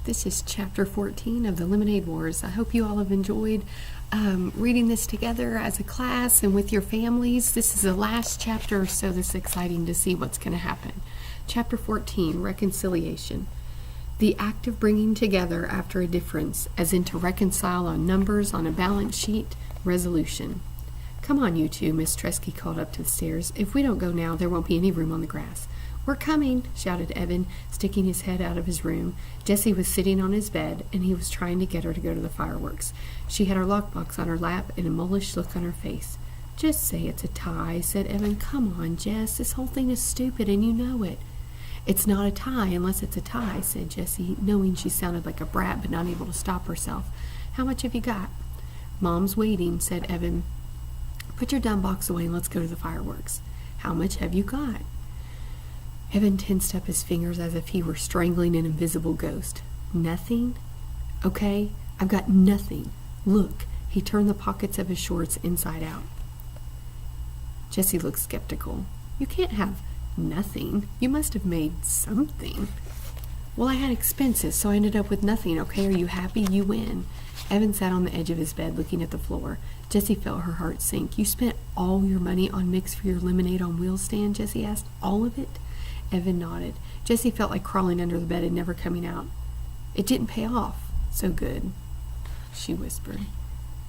This is chapter 14 of the Lemonade Wars. I hope you all have enjoyed reading this together as a class and with your families. This is the last chapter, so this is exciting to see what's going to happen. Chapter 14, Reconciliation. The act of bringing together after a difference, as in to reconcile on numbers on a balance sheet, resolution. Come on, you two, Miss Tresky called up to the stairs. If we don't go now, there won't be any room on the grass. We're coming, shouted Evan, sticking his head out of his room. Jessie was sitting on his bed, and he was trying to get her to go to the fireworks. She had her lockbox on her lap and a mullish look on her face. Just say it's a tie, said Evan. Come on, Jess, this whole thing is stupid, and you know it. It's not a tie unless it's a tie, said Jessie, knowing she sounded like a brat but not able to stop herself. How much have you got? Mom's waiting, said Evan. Put your dumb box away and let's go to the fireworks. How much have you got? Evan tensed up his fingers as if he were strangling an invisible ghost. Nothing? Okay, I've got nothing. Look, he turned the pockets of his shorts inside out. Jessie looked skeptical. You can't have nothing. You must have made something. Well, I had expenses, so I ended up with nothing. Okay, are you happy? You win. Evan sat on the edge of his bed looking at the floor. Jessie felt her heart sink. You spent all your money on mix for your lemonade on wheels stand? Jessie asked. All of it? Evan nodded. Jessie felt like crawling under the bed and never coming out. It didn't pay off so good, she whispered.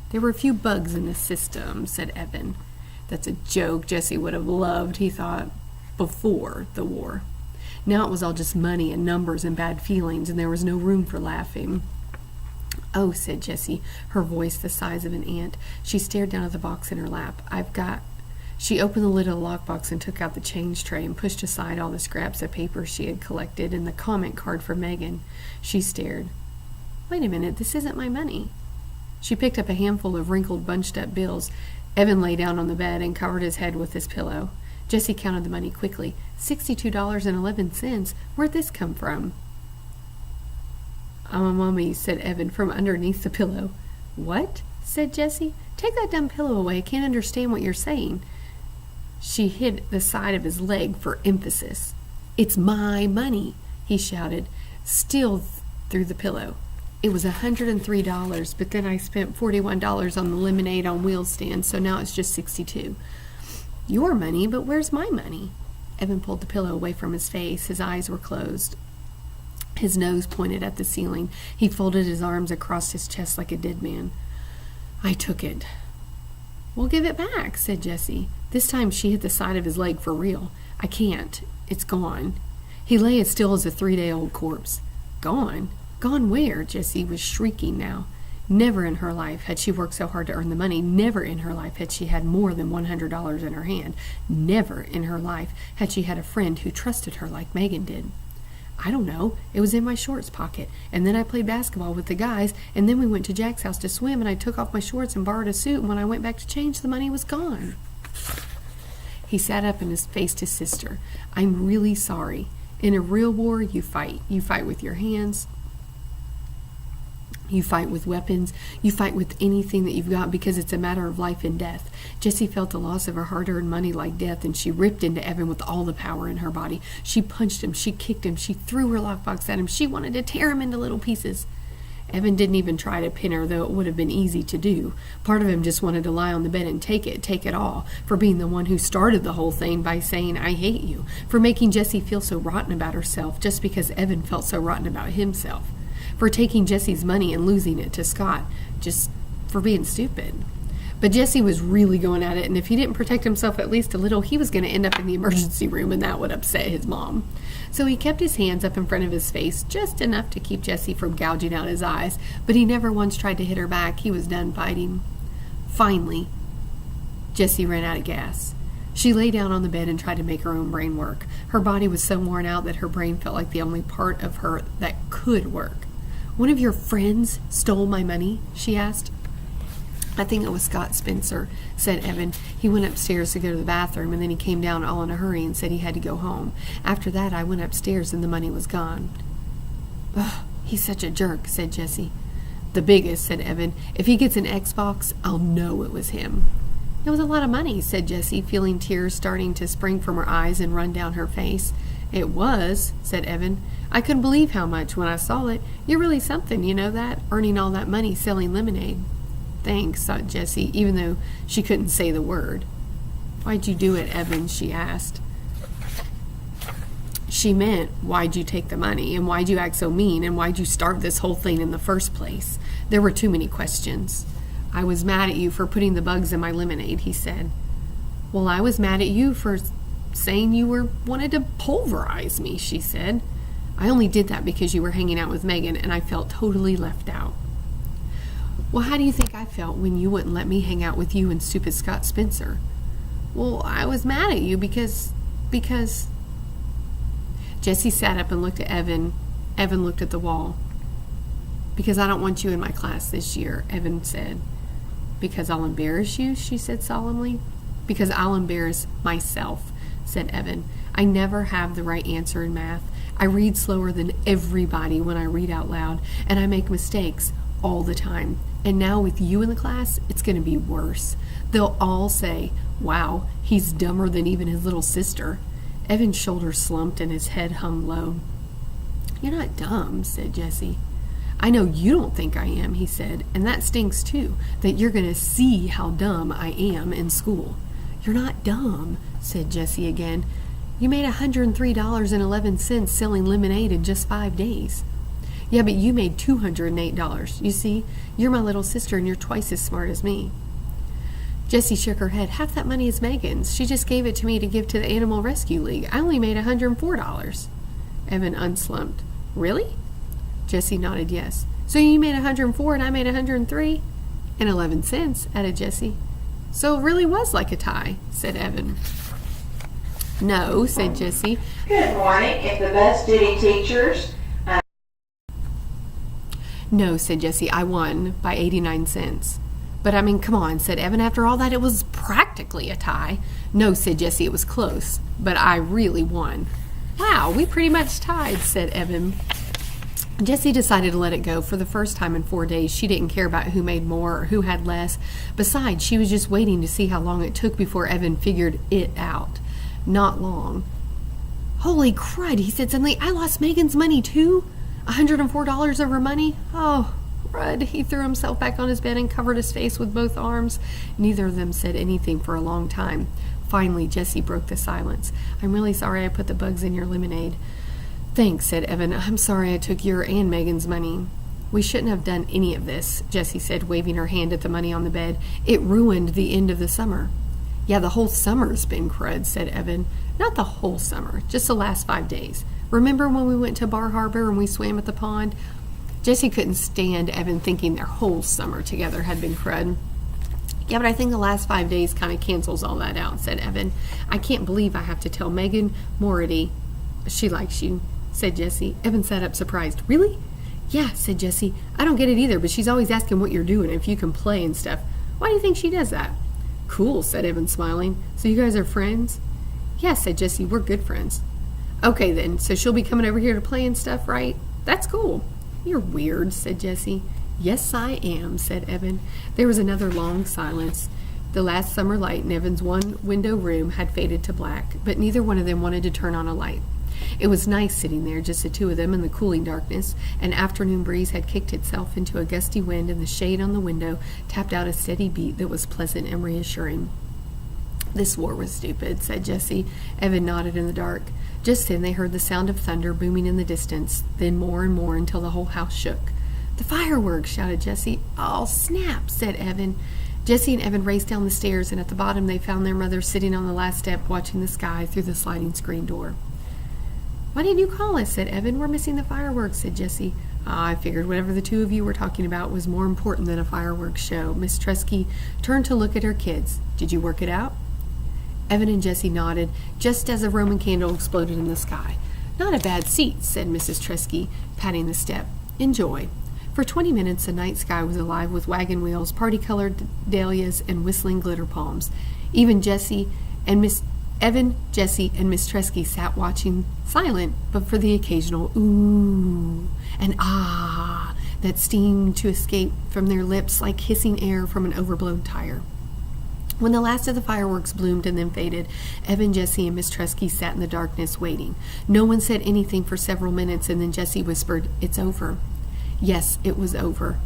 There were a few bugs in the system, said Evan. That's a joke Jessie would have loved, he thought, before the war. Now it was all just money and numbers and bad feelings, and there was no room for laughing. Oh, said Jessie, her voice the size of an ant. She stared down at the box in her lap. She opened the lid of the lockbox and took out the change tray and pushed aside all the scraps of paper she had collected and the comment card for Megan. She stared. Wait a minute, this isn't my money. She picked up a handful of wrinkled, bunched-up bills. Evan lay down on the bed and covered his head with his pillow. Jessie counted the money quickly. $62.11. Where'd this come from? I'm a mummy, said Evan from underneath the pillow. What? Said Jessie. Take that dumb pillow away. I can't understand what you're saying. She hit the side of his leg for emphasis. It's my money, he shouted, still through the pillow. It was $103, but then I spent $41 on the lemonade on wheels stand, so now it's just $62. Your money, but where's my money? Evan pulled the pillow away from his face. His eyes were closed. His nose pointed at the ceiling. He folded his arms across his chest like a dead man. I took it. Well, give it back, said Jessie. This time she hit the side of his leg for real. I can't. It's gone. He lay as still as a 3-day-old corpse. Gone? Gone where? Jessie was shrieking now. Never in her life had she worked so hard to earn the money. Never in her life had she had more than $100 in her hand. Never in her life had she had a friend who trusted her like Megan did. I don't know. It was in my shorts pocket. And then I played basketball with the guys, and then we went to Jack's house to swim, and I took off my shorts and borrowed a suit, and when I went back to change, the money was gone. He sat up and faced his sister. I'm really sorry. In a real war, you fight. You fight with your hands. You fight with weapons. You fight with anything that you've got because it's a matter of life and death. Jessie felt the loss of her hard-earned money like death, and she ripped into Evan with all the power in her body. She punched him. She kicked him. She threw her lockbox at him. She wanted to tear him into little pieces. Evan didn't even try to pin her, though it would have been easy to do. Part of him just wanted to lie on the bed and take it all, for being the one who started the whole thing by saying, I hate you, for making Jessie feel so rotten about herself just because Evan felt so rotten about himself, for taking Jessie's money and losing it to Scott, just for being stupid. But Jessie was really going at it, and if he didn't protect himself at least a little, he was going to end up in the emergency room, and that would upset his mom. So he kept his hands up in front of his face, just enough to keep Jessie from gouging out his eyes, but he never once tried to hit her back. He was done fighting. Finally, Jessie ran out of gas. She lay down on the bed and tried to make her own brain work. Her body was so worn out that her brain felt like the only part of her that could work. One of your friends stole my money? She asked. I think it was Scott Spencer, said Evan. He went upstairs to go to the bathroom, and then he came down all in a hurry and said he had to go home. After that, I went upstairs, and the money was gone. Ugh, he's such a jerk, said Jessie. The biggest, said Evan. If he gets an Xbox, I'll know it was him. It was a lot of money, said Jessie, feeling tears starting to spring from her eyes and run down her face. It was, said Evan. I couldn't believe how much when I saw it. You're really something, you know that? Earning all that money selling lemonade. Thanks, thought Jessie, even though she couldn't say the word. Why'd you do it, Evan? She asked. She meant, why'd you take the money, and why'd you act so mean, and why'd you start this whole thing in the first place? There were too many questions. I was mad at you for putting the bugs in my lemonade, he said. Well, I was mad at you for saying you wanted to pulverize me, she said. I only did that because you were hanging out with Megan, and I felt totally left out. Well, how do you think I felt when you wouldn't let me hang out with you and stupid Scott Spencer? Well, I was mad at you because... Jessie sat up and looked at Evan. Evan looked at the wall. Because I don't want you in my class this year, Evan said. Because I'll embarrass you, she said solemnly. Because I'll embarrass myself, said Evan. I never have the right answer in math. I read slower than everybody when I read out loud, and I make mistakes all the time. And now with you in the class, it's going to be worse. They'll all say, wow, he's dumber than even his little sister. Evan's shoulders slumped and his head hung low. You're not dumb, said Jessie. I know you don't think I am, he said, and that stinks too, that you're going to see how dumb I am in school. You're not dumb, said Jessie again. You made $103.11 selling lemonade in just 5 days. Yeah, but you made $208. You see, you're my little sister and you're twice as smart as me. Jessie shook her head. Half that money is Megan's. She just gave it to me to give to the Animal Rescue League. I only made $104. Evan unslumped. Really? Jessie nodded yes. So you made $104 and I made $103.11, added Jessie. So it really was like a tie, said Evan. No, said Jessie. Good morning. If the best duty teachers... No, said Jessie. I won by 89 cents. But I mean, come on, said Evan. After all that, it was practically a tie. No, said Jessie. It was close. But I really won. Wow, we pretty much tied, said Evan. Jessie decided to let it go. For the first time in 4 days, she didn't care about who made more or who had less. Besides, she was just waiting to see how long it took before Evan figured it out. Not long. Holy crud, he said suddenly. I lost Megan's money too? $104 of her money? Oh, crud. He threw himself back on his bed and covered his face with both arms. Neither of them said anything for a long time. Finally, Jessie broke the silence. I'm really sorry I put the bugs in your lemonade. Thanks, said Evan. I'm sorry I took your and Megan's money. We shouldn't have done any of this, Jessie said, waving her hand at the money on the bed. It ruined the end of the summer. Yeah, the whole summer's been crud, said Evan. Not the whole summer, just the last 5 days. Remember when we went to Bar Harbor and we swam at the pond? Jessie couldn't stand Evan thinking their whole summer together had been crud. Yeah, but I think the last 5 days kind of cancels all that out, said Evan. I can't believe I have to tell Megan Mority she likes you, said Jessie. Evan sat up surprised. Really? Yeah, said Jessie. I don't get it either, but she's always asking what you're doing, if you can play and stuff. Why do you think she does that? Cool, said Evan, smiling. So you guys are friends? Yeah, said Jessie. We're good friends. Okay, then. So she'll be coming over here to play and stuff, right? That's cool. You're weird, said Jessie. Yes, I am, said Evan. There was another long silence. The last summer light in Evan's one-window room had faded to black, but neither one of them wanted to turn on a light. It was nice sitting there, just the two of them in the cooling darkness. An afternoon breeze had kicked itself into a gusty wind, and the shade on the window tapped out a steady beat that was pleasant and reassuring. This war was stupid, said Jessie. Evan nodded in the dark. Just then they heard the sound of thunder booming in the distance, then more and more until the whole house shook. The fireworks, shouted Jessie. Oh, snap, said Evan. Jessie and Evan raced down the stairs, and at the bottom they found their mother sitting on the last step watching the sky through the sliding screen door. Why didn't you call us, said Evan. We're missing the fireworks, said Jessie. I figured whatever the two of you were talking about was more important than a fireworks show. Miss Tresky turned to look at her kids. Did you work it out? Evan and Jessie nodded, just as a Roman candle exploded in the sky. Not a bad seat, said Mrs. Tresky, patting the step. Enjoy. For 20 minutes, the night sky was alive with wagon wheels, party-colored dahlias, and whistling glitter palms. Even Evan, Jessie, and Miss Tresky sat watching, silent, but for the occasional ooh and ah that seemed to escape from their lips like hissing air from an overblown tire. When the last of the fireworks bloomed and then faded, Evan, Jesse, and Miss Tresky sat in the darkness waiting. No one said anything for several minutes, and then Jesse whispered, "It's over." Yes, it was over.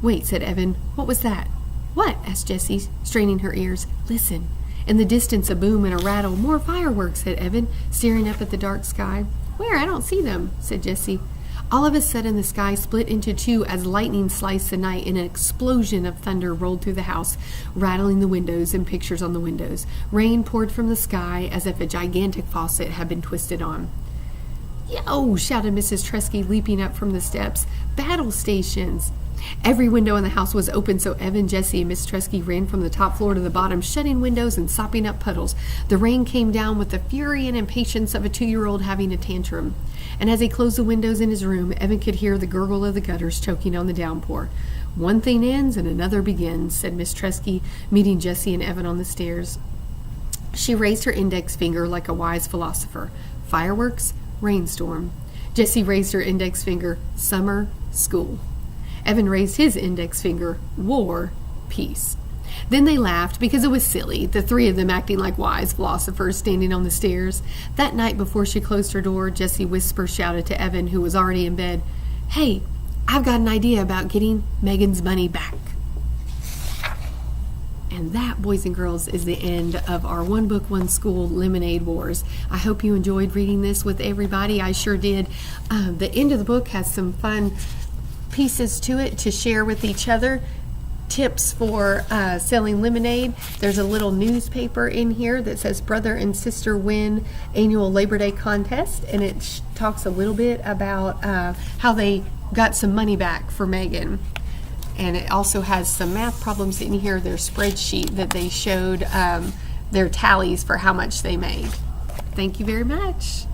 "Wait," said Evan. "What was that?" "What?" asked Jessie, straining her ears. "Listen." In the distance, a boom and a rattle. "More fireworks," said Evan, staring up at the dark sky. "Where? I don't see them," said Jessie. All of a sudden, the sky split into two as lightning sliced the night, and an explosion of thunder rolled through the house, rattling the windows and pictures on the windows. Rain poured from the sky as if a gigantic faucet had been twisted on. "Yo!" shouted Mrs. Tresky, leaping up from the steps. "Battle stations!" Every window in the house was open, so Evan, Jesse, and Miss Tresky ran from the top floor to the bottom, shutting windows and sopping up puddles. The rain came down with the fury and impatience of a 2-year-old having a tantrum. And as he closed the windows in his room, Evan could hear the gurgle of the gutters choking on the downpour. "One thing ends and another begins," said Miss Tresky, meeting Jesse and Evan on the stairs. She raised her index finger like a wise philosopher. "Fireworks, rainstorm." Jessie raised her index finger. "Summer, school." Evan raised his index finger. "War, peace." Then they laughed because it was silly, the three of them acting like wise philosophers standing on the stairs. That night before she closed her door, Jessie shouted to Evan, who was already in bed, "Hey, I've got an idea about getting Megan's money back." And that, boys and girls, is the end of our One Book, One School Lemonade Wars. I hope you enjoyed reading this with everybody. I sure did. The end of the book has some fun pieces to it to share with each other. Tips for selling lemonade. There's a little newspaper in here that says Brother and Sister Win Annual Labor Day Contest, and it talks a little bit about how they got some money back for Megan. And it also has some math problems in here, their spreadsheet that they showed their tallies for how much they made. Thank you very much.